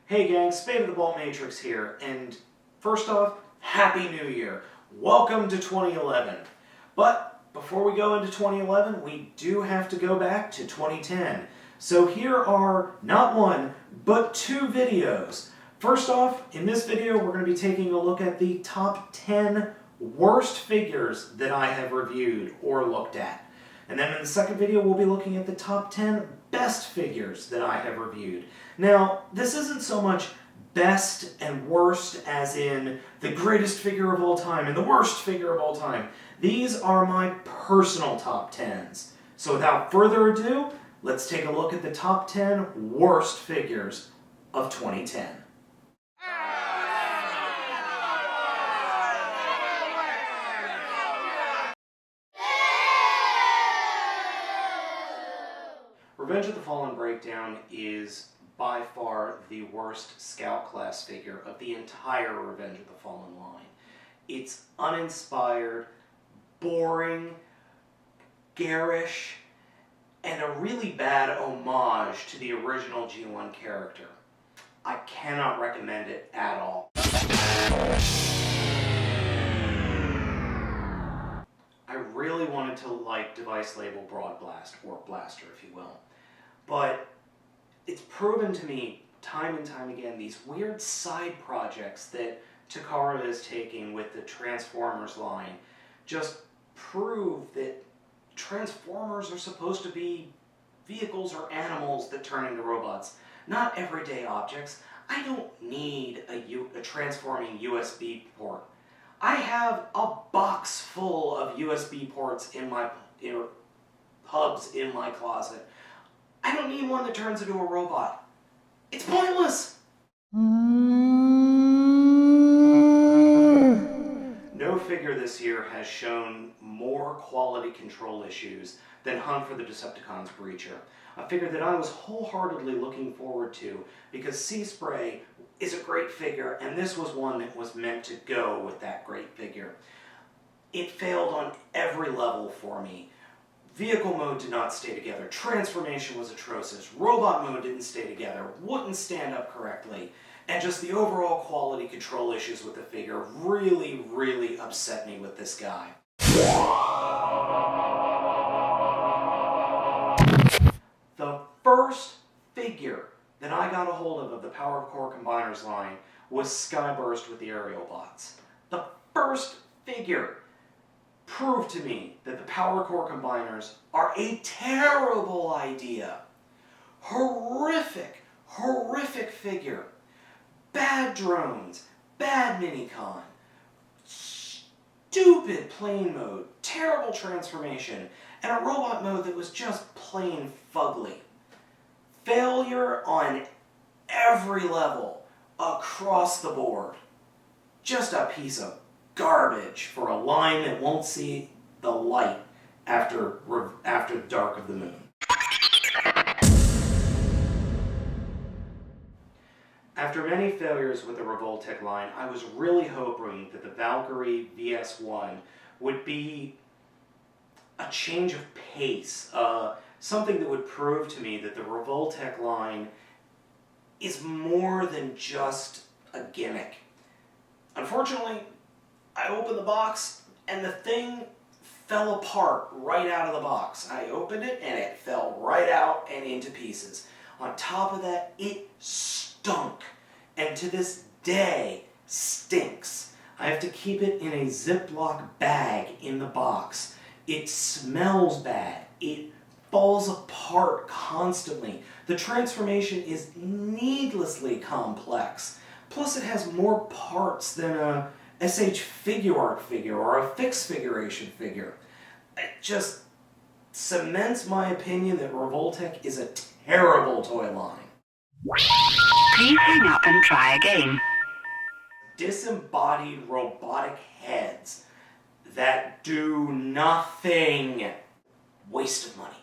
Hey gang, Spade of the Bolt Matrix here, and first off, Happy New Year! Welcome to 2011. But before we go into 2011, we do have to go back to 2010. So here are not one, but two videos. First off, in this video, we're going to be taking a look at the top 10 worst figures that I have reviewed or looked at. And then in the second video, we'll be looking at the top 10 best figures that I have reviewed. Now, this isn't so much best and worst as in the greatest figure of all time and the worst figure of all time. These are my personal top 10s. So without further ado, let's take a look at the top 10 worst figures of 2010. Revenge of the Fallen Breakdown is by far the worst Scout class figure of the entire Revenge of the Fallen line. It's uninspired, boring, garish, and a really bad homage to the original G1 character. I cannot recommend it at all. I really wanted to like device label Broadblast, or Blaster if you will. But it's proven to me time and time again these weird side projects that Takara is taking with the Transformers line just prove that Transformers are supposed to be vehicles or animals that turn into robots, not everyday objects. I don't need a transforming USB port. I have a box full of USB ports in my hubs in my closet. I don't need one that turns into a robot. It's pointless! No figure this year has shown more quality control issues than Hunt for the Decepticons Breacher, a figure that I was wholeheartedly looking forward to because Seaspray is a great figure, and this was one that was meant to go with that great figure. It failed on every level for me. Vehicle mode did not stay together, transformation was atrocious, robot mode didn't stay together, wouldn't stand up correctly, and just the overall quality control issues with the figure really, really upset me with this guy. The first figure that I got a hold of the Power Core Combiners line was Skyburst with the aerial bots. The first figure proved to me that the Power Core Combiners are a terrible idea. Horrific, horrific figure. Bad drones, bad minicon, stupid plane mode, terrible transformation, and a robot mode that was just plain fugly. Failure on every level, across the board. Just a piece of garbage for a line that won't see the light after the dark of the moon. After many failures with the Revoltech line, I was really hoping that the Valkyrie VS1 would be a change of pace, something that would prove to me that the Revoltech line is more than just a gimmick. Unfortunately, I opened the box and the thing fell apart right out of the box. I opened it and it fell right out and into pieces. On top of that, it stunk, and to this day stinks. I have to keep it in a Ziploc bag in the box. It smells bad. It falls apart constantly. The transformation is needlessly complex. Plus it has more parts than a SH Figuart figure or a fixed figuration figure. It just cements my opinion that Revoltech is a terrible toy line. Please hang up and try again. Disembodied robotic heads that do nothing. Waste of money.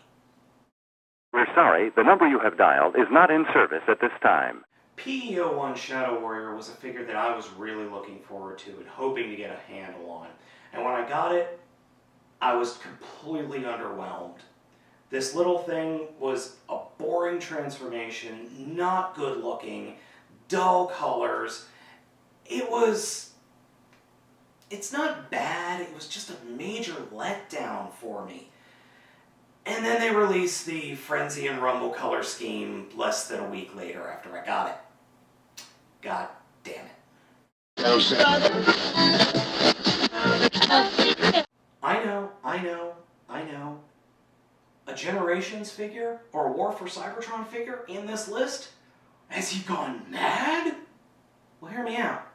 We're sorry, the number you have dialed is not in service at this time. PE-01 Shadow Warrior was a figure that I was really looking forward to and hoping to get a handle on. And when I got it, I was completely underwhelmed. This little thing was a boring transformation, not good looking, dull colors. It's not bad, it was just a major letdown for me. And then they released the Frenzy and Rumble color scheme less than a week later after I got it. God damn it. I know. A Generations figure or a War for Cybertron figure in this list? Has he gone mad? Well, hear me out.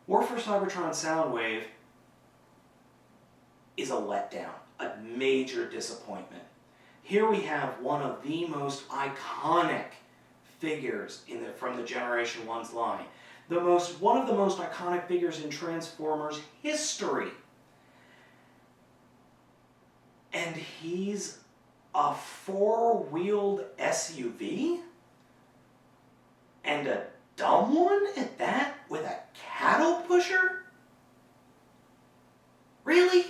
War for Cybertron Soundwave is a letdown, a major disappointment. Here we have one of the most iconic figures from the Generation 1's line. One of the most iconic figures in Transformers history. And he's a four-wheeled SUV? And a dumb one at that, with a cattle pusher? Really?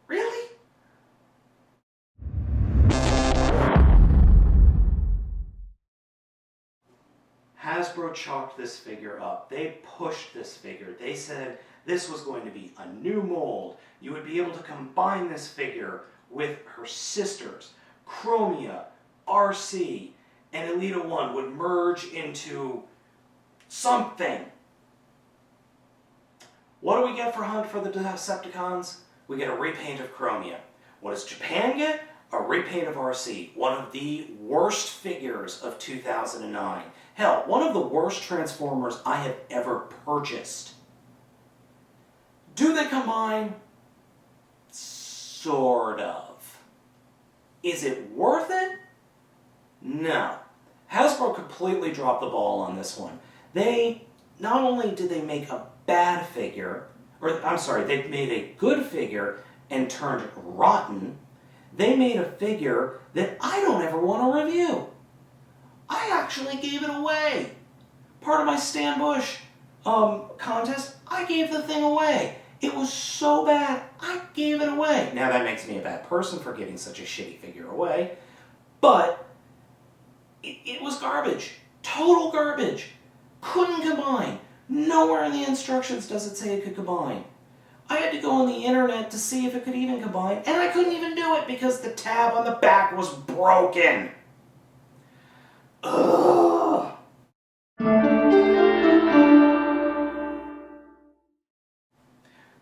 Really? Hasbro chalked this figure up. They pushed this figure. They said this was going to be a new mold. You would be able to combine this figure with her sisters. Chromia, RC, and Elita 1 would merge into something. What do we get for Hunt for the Decepticons? We get a repaint of Chromia. What does Japan get? A repaint of RC. One of the worst figures of 2009. Hell, one of the worst Transformers I have ever purchased. Do they combine? Sort of. Is it worth it? No. Hasbro completely dropped the ball on this one. Not only did they make a bad figure, they made a good figure and turned rotten, they made a figure that I don't ever want to review. I actually gave it away. Part of my Stan Bush contest, I gave the thing away. It was so bad, I gave it away. Now that makes me a bad person for giving such a shitty figure away, but it was garbage. Total garbage. Couldn't combine. Nowhere in the instructions does it say it could combine. I had to go on the internet to see if it could even combine, and I couldn't even do it because the tab on the back was broken. Ugh.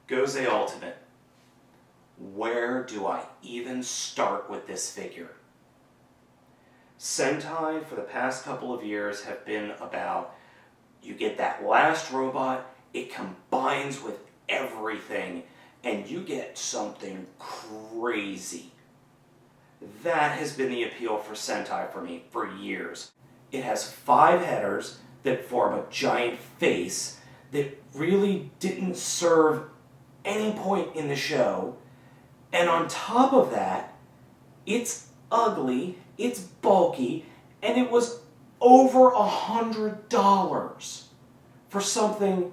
Gosei Ultimate. Where do I even start with this figure? Sentai, for the past couple of years, have been about, you get that last robot, it combines with everything, and you get something crazy. That has been the appeal for Sentai for me for years. It has 5 headers that form a giant face that really didn't serve any point in the show, and on top of that, it's ugly, it's bulky, and it was over $100 for something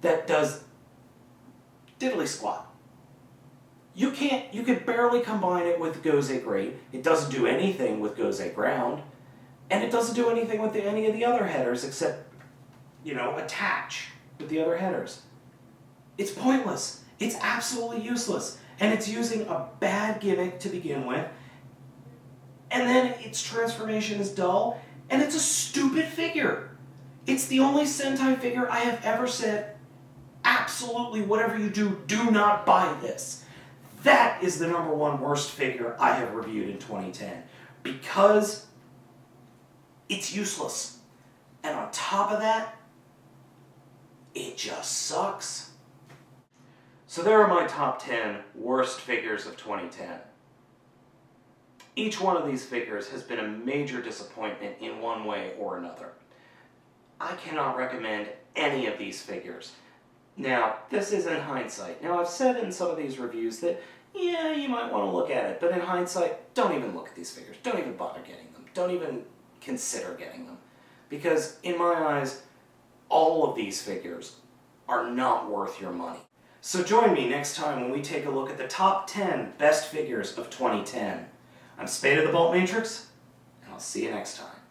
that does diddly squat. You could barely combine it with Gosei Great. It doesn't do anything with Gosei Ground, and it doesn't do anything with any of the other headers except, attach with the other headers. It's pointless. It's absolutely useless. And it's using a bad gimmick to begin with, and then its transformation is dull, and it's a stupid figure. It's the only Sentai figure I have ever said, absolutely whatever you do, do not buy this. That is the #1 worst figure I have reviewed in 2010, because it's useless. And on top of that, it just sucks. So there are my top 10 worst figures of 2010. Each one of these figures has been a major disappointment in one way or another. I cannot recommend any of these figures. Now, this is in hindsight. Now, I've said in some of these reviews that, yeah, you might want to look at it, but in hindsight, don't even look at these figures. Don't even bother getting them. Don't even consider getting them. Because, in my eyes, all of these figures are not worth your money. So join me next time when we take a look at the top 10 best figures of 2010. I'm Spade of the Bolt Matrix, and I'll I'll see you next time.